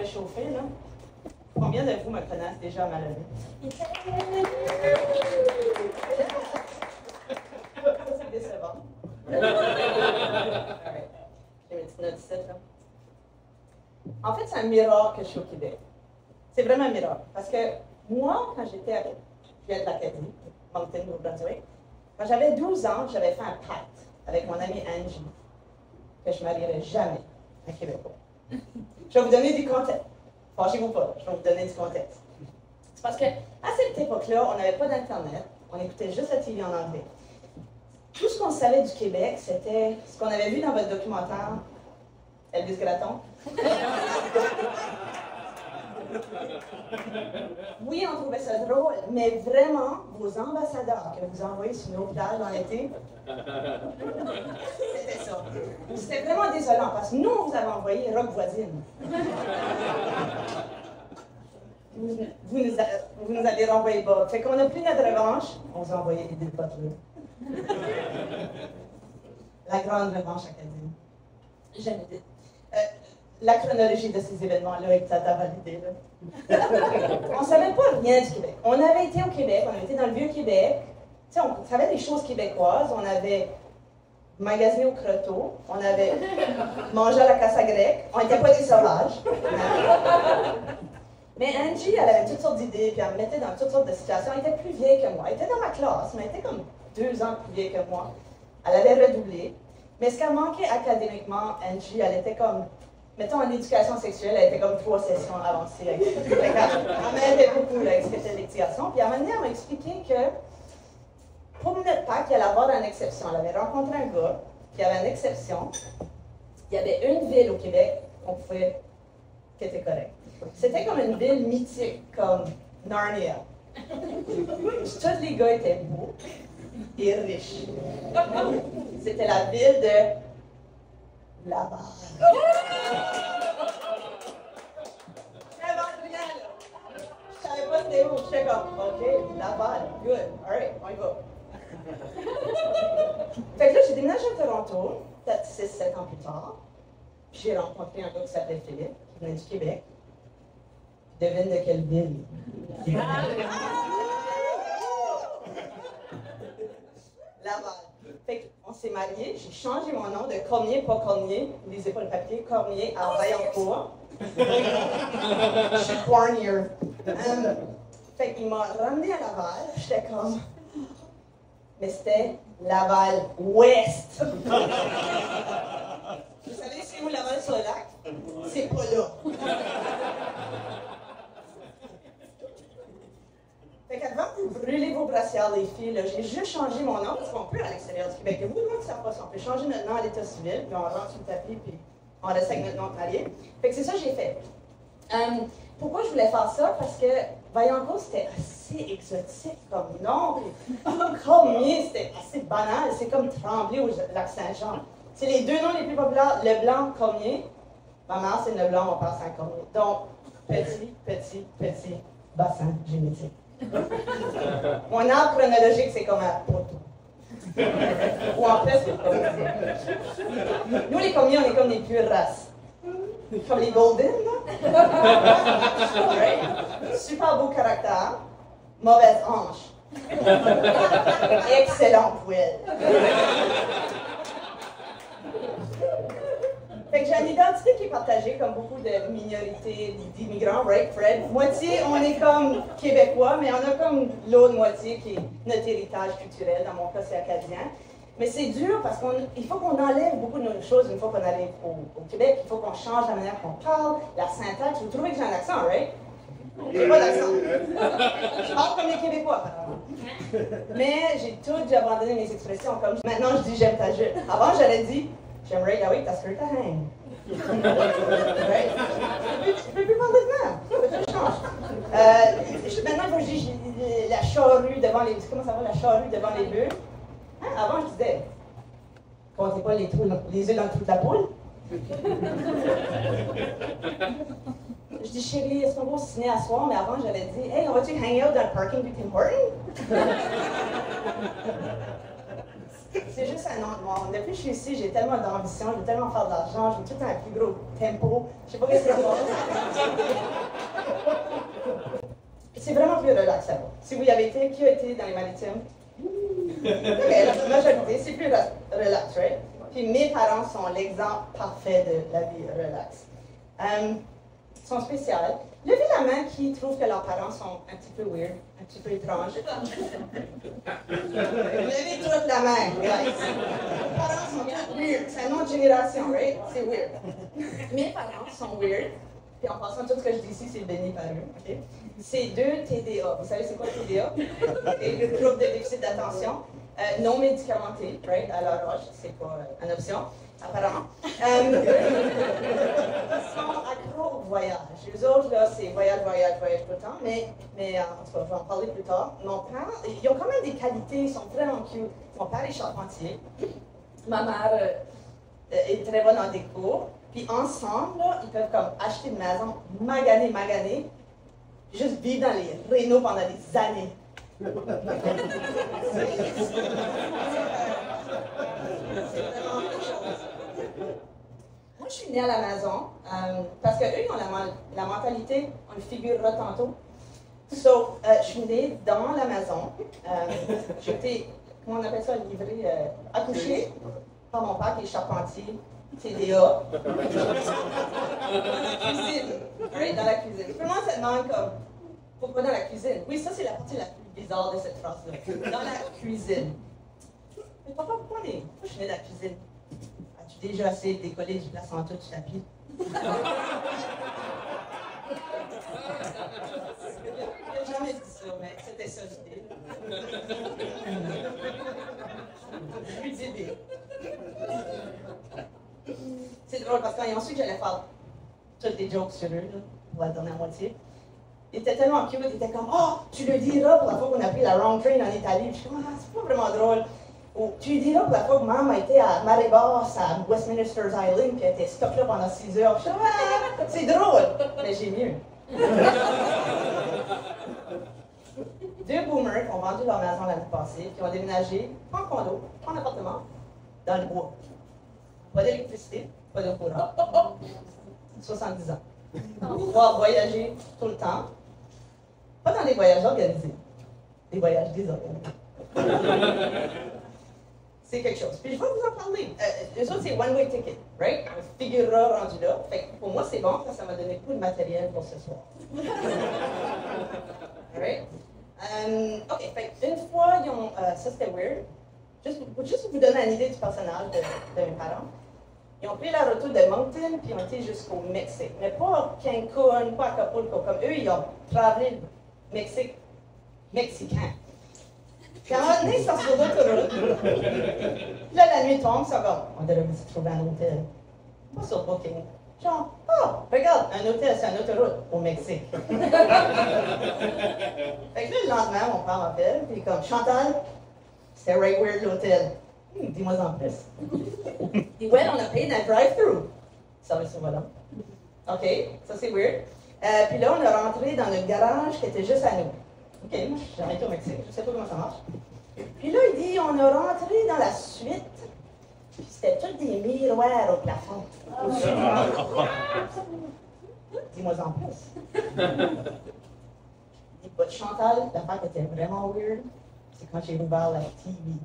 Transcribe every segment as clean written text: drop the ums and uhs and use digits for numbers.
réchauffer, là. Combien de vous me connaissent déjà à ma levée? C'est décevant. Alright. J'ai mes petites notes ici, là. En fait, c'est un miracle que je suis au Québec. C'est vraiment un miracle. Parce que moi, quand j'étais à... Je viens de l'Acadie, Moncton, Nouveau-Brunswick. Quand j'avais 12 ans, j'avais fait un pacte avec mon amie Angie que je ne marierais jamais à un Québécois. Je vais vous donner du contexte. Fâchez-vous pas, je vais vous donner du contexte. C'est parce qu'à cette époque-là, on n'avait pas d'Internet, on écoutait juste la TV en anglais. Tout ce qu'on savait du Québec, c'était ce qu'on avait vu dans votre documentaire, Elvis Gratton. Oui, on trouvait ça drôle, mais vraiment, vos ambassadeurs que vous envoyez sur nos plages dans l'été, c'était ça. C'était vraiment désolant, parce que nous, on vous avait envoyé Rock Voisine. Vous nous avez renvoyé Bob. Fait qu'on a pris notre revanche, on vous a envoyé Edith Butler. La grande revanche acadienne. J'aime Edith. La chronologie de ces événements-là est à valider. On ne savait pas rien du Québec. On avait été au Québec, on avait été dans le Vieux-Québec. Tu sais, on savait des choses québécoises. On avait magasiné au Croteau. On avait mangé à la Casa Grecque. On n'était pas des sauvages. Mais Angie, elle avait toutes sortes d'idées, puis elle me mettait dans toutes sortes de situations. Elle était plus vieille que moi. Elle était dans ma classe, mais elle était comme 2 ans plus vieille que moi. Elle avait redoublé. Mais ce qu'elle manquait académiquement, Angie, elle était comme... Mettons, en éducation sexuelle, elle était comme 3 sessions avancées. Elle m'aidait beaucoup avec cette éducation. Puis à un moment donné, elle m'a expliqué que pour notre pacte, il allait avoir une exception. Elle avait rencontré un gars qui avait une exception. Il y avait une ville au Québec qui était correcte. C'était comme une ville mythique, comme Narnia. Tous les gars étaient beaux et riches. C'était la ville de Laval. J'invente rien, là. Je savais pas c'était où. J'étais comme, OK, Laval, good, alright, on y va. Fait que là, j'ai déménagé à Toronto, peut-être 6-7 ans plus tard. J'ai rencontré un gars qui s'appelait Philippe, qui venait du Québec. Devine de quelle ville? Laval. Fait qu'on s'est mariés, j'ai changé mon nom de Cormier, pas Cormier, lisez pas le papier, Cormier à Vaillancourt. Je suis Cornier. Fait qu'il m'a ramené à Laval, j'étais comme... Mais c'était Laval-Ouest. Vous savez c'est où Laval-sur-le-Lac? C'est pas là. Fait qu'avant que vous brûlez vos brassières, les filles, j'ai juste changé mon nom, parce qu'on peut à l'extérieur du Québec. Il y a beaucoup de monde qui ne savent pas ça. On peut changer notre nom à l'état civil, puis on rentre sur le tapis, puis on reste avec notre nom de marié. Fait que c'est ça que j'ai fait. Pourquoi je voulais faire ça? Parce que Vaillancourt, c'était assez exotique comme nom. Cormier, c'était assez banal. C'est comme Tremblay au lac Saint-Jean. C'est les 2 noms les plus populaires. Leblanc, Cormier. Ma mère, c'est Leblanc, mon père, c'est un Cormier. Donc, petit bassin génétique. Mon arbre chronologique, c'est comme un poteau. Ou en fait, c'est comme... Nous, les Cormiers, on est comme des pures races. Comme les Golden, là. Right? Super beau caractère, mauvaise hanche. Excellent poêle. Fait que j'ai une identité qui est partagée comme beaucoup de minorités, d'immigrants, right, Fred? Moitié, on est comme Québécois, mais on a comme l'autre moitié qui est notre héritage culturel. Dans mon cas, c'est acadien. Mais c'est dur parce qu'il faut qu'on enlève beaucoup de nos choses une fois qu'on arrive au Québec. Il faut qu'on change la manière qu'on parle, la syntaxe. Vous trouvez que j'ai un accent, right? J'ai pas d'accent. Je parle comme les Québécois, apparemment. Mais j'ai abandonné mes expressions. Comme maintenant, je dis j'aime ta jupe. Avant, j'aurais dit j'aimerais y aller ta skirt à hang. Right? Je peux plus parler de ça. Je change. Maintenant, il faut que je dise la charrue devant les... Comment ça va, la charrue devant les bœufs? Hein? Avant, je disais, comptez pas les œufs dans le trou de la poule. Je dis, chérie, est-ce qu'on va au ciné à soir? Mais avant, j'avais dit, hey, on va-tu hang out dans le parking du Tim Hortons? C'est juste un nom de monde. Depuis que je suis ici, j'ai tellement d'ambition, je veux tellement faire de l'argent, je veux tout un prix gros tempo. Je sais pas qu'est-ce que c'est. C'est vraiment plus relaxant. Si vous y avez été, qui a été dans les maritimes? Ok, la majorité, c'est plus relax, right? Puis mes parents sont l'exemple parfait de la vie relaxe. Ils sont spéciaux. Levez la main qui trouve que leurs parents sont un petit peu weird, un petit peu étranges. Levez toute la main, guys. Les parents sont tous weird. C'est une autre génération, right? C'est weird. Mes parents sont weird. Puis en passant, tout ce que je dis ici, c'est béni par eux. Okay? C'est 2 TDA. Vous savez c'est quoi le TDA? Et le trouble de déficit d'attention. Non médicamenté, right? À leur âge, c'est pas une option, apparemment. Ils sont accros au voyage. Les autres, là, c'est voyage tout le temps. Mais en tout cas, je vais en parler plus tard. Mon père, ils ont quand même des qualités, ils sont vraiment cute. Mon père est charpentier. Ma mère est très bonne en déco. Puis ensemble, là, ils peuvent comme acheter une maison, maganer, juste vivre dans les rénaux pendant des années. C'est vraiment quelque chose. Moi, je suis née à la maison parce qu'eux, ils ont la mentalité, on le figurera tantôt. So, je suis née dans la maison. J'étais, comment on appelle ça, livrée, accouchée par mon père qui est charpentier. TDA. Dans la cuisine. Right, dans la cuisine. Tout le monde se demande comme, pourquoi dans la cuisine? Oui, ça c'est la partie la plus bizarre de cette phrase-là. Dans la cuisine. Mais papa, pourquoi je suis née dans la cuisine? As-tu déjà essayé de décoller du placenta du tapis? J'ai jamais dit ça, mais c'était ça l'idée. Plus d'idées. C'est drôle parce que quand ils ont su que j'allais faire toutes des jokes sur eux, là, pour la dernière moitié, ils étaient tellement cute, ils étaient comme oh, tu le diras pour la fois qu'on a pris la wrong train en Italie. Je suis comme ah, c'est pas vraiment drôle. Ou tu lui diras pour la fois que maman a été à marée basse à Westminster's Island puis elle était stockée là pendant 6 heures. Je suis comme ah, c'est drôle, mais j'ai mieux. 2 boomers qui ont vendu leur maison l'année passée, qui ont déménagé, pas en condo, pas en appartement, dans le bois. Pas d'électricité, pas de courant. 70 ans. Pouvoir voyager tout le temps. Pas dans des voyages organisés. Des voyages désorganisés. C'est quelque chose. Puis je vais vous en parler. Les autres, c'est one-way ticket, right? On figurera rendu là. Fait que pour moi, c'est bon, parce que ça m'a donné beaucoup de matériel pour ce soir. Alright? OK, fait une fois, ils ont, ça c'était weird. Juste pour vous donner une idée du personnage de mes parents. Ils ont pris la route de Moncton, puis ils ont été jusqu'au Mexique. Mais pas Cancun, pas Acapulco. Comme eux, ils ont traversé le Mexique mexicain. Puis à un moment donné, ils sont sur l'autoroute. Puis là, la nuit tombe, ça va. On devrait se trouver un hôtel. Pas sur Booking. Genre, oh, regarde, un hôtel, c'est une autoroute au Mexique. Fait que là, le lendemain, mon père m'appelle, puis comme, Chantal, c'était right weird l'hôtel. Dis-moi en plus. Puis ouais, on a payé dans le drive-thru. Ça va, voilà. OK, ça c'est weird. Puis là, on est rentré dans le garage qui était juste à nous. OK, moi, je suis jamais été au Mexique, je sais pas comment ça marche. Puis là, il dit, on est rentré dans la suite, puis c'était tous des miroirs au plafond. Dis-moi en plus. Il dit, Chantal, l'affaire qui était vraiment weird, c'est quand j'ai ouvert la TV.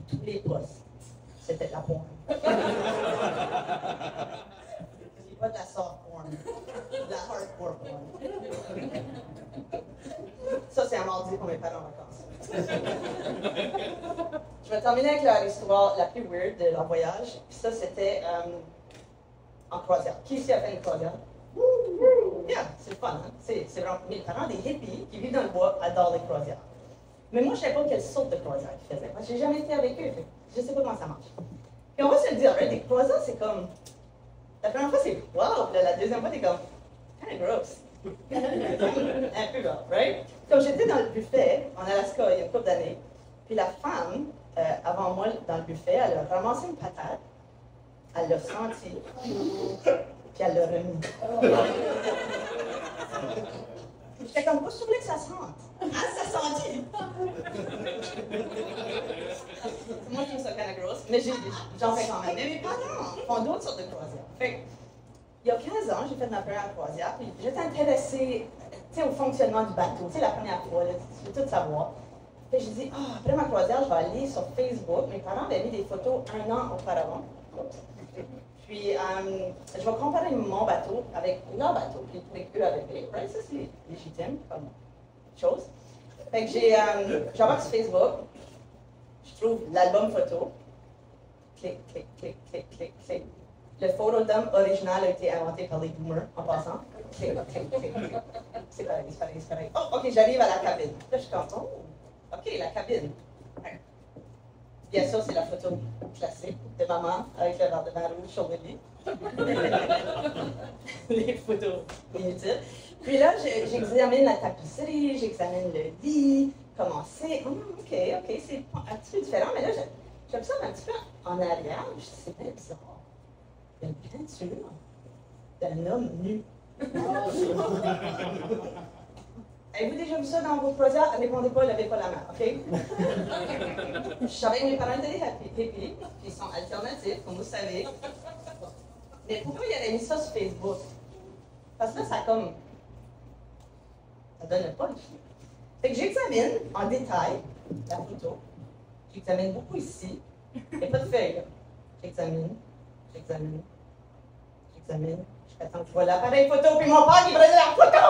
Tous les postes, c'était la porn. C'est pas de la soft porn, de la hardcore porn. Ça, c'est un mardi pour mes parents en vacances. Je vais terminer avec leur histoire la plus weird de leur voyage. Puis ça, c'était en croisière. Qui ici a fait une croisière? Yeah, c'est fun, hein? C'est vraiment mes parents, des hippies qui vivent dans le bois, adorent les croisières. Mais moi, je ne savais pas quelle sorte de croisière ils faisaient. Parce que je n'ai jamais été avec eux. Je ne sais pas comment ça marche. Puis on va se le dire, right? Des croisières, c'est comme. La première fois, c'est wow. Puis la deuxième fois, t'es comme. Kind of gross. Un peu grave, right? Comme j'étais dans le buffet en Alaska il y a une couple d'années. Puis la femme, avant moi, dans le buffet, elle a ramassé une patate. Elle l'a sentie. Puis elle l'a remis. J'étais comme, pas sûr que ça sente. Ah, ça sentit! Moi, je trouve ça kind of gross. Mais Mais j'en fais quand même. Mais mes parents font d'autres sortes de croisières. Fait que, il y a 15 ans, j'ai fait ma première croisière, puis j'étais intéressée au fonctionnement du bateau. La première fois, là, tu veux tout savoir. Puis j'ai dit, après ma croisière, je vais aller sur Facebook. Mes parents avaient mis des photos 1 an auparavant. Puis, je vais comparer mon bateau avec leur bateau, puis eux avec les. Right? Ça, c'est légitime comme chose. Fait que j'embarque sur Facebook, je trouve l'album photo. Clic, clic, clic, clic, clic, clic. Le photodump original a été inventé par les boomers, en passant. Clic, clic, clic, clic. C'est pareil, c'est pareil, c'est pareil. Oh, OK, j'arrive à la cabine. Là, je suis comme, oh, OK, la cabine. Bien sûr, c'est la photo classique de maman avec le verre de vin rouge sur le lit. Les photos inutiles. Puis là, j'examine la tapisserie, j'examine le lit, comment c'est. OK, c'est un petit peu différent, mais là, j'observe un petit peu en arrière. Je dis, c'est bien bizarre. Il y a une peinture d'un homme nu. Avez-vous déjà vu ça dans vos croisières? Répondez pas, levez pas la main, OK? Je savais que mes parents étaient des hippies, puis ils sont alternatifs, comme vous savez. Mais pourquoi ils avaient mis ça sur Facebook? Parce que là, ça donne le punch. Fait que j'examine en détail la photo. J'examine beaucoup ici. Il n'y a pas de feuille, là. J'examine. Jusqu'à temps que je vois l'appareil photo, puis mon père qui prenait la photo!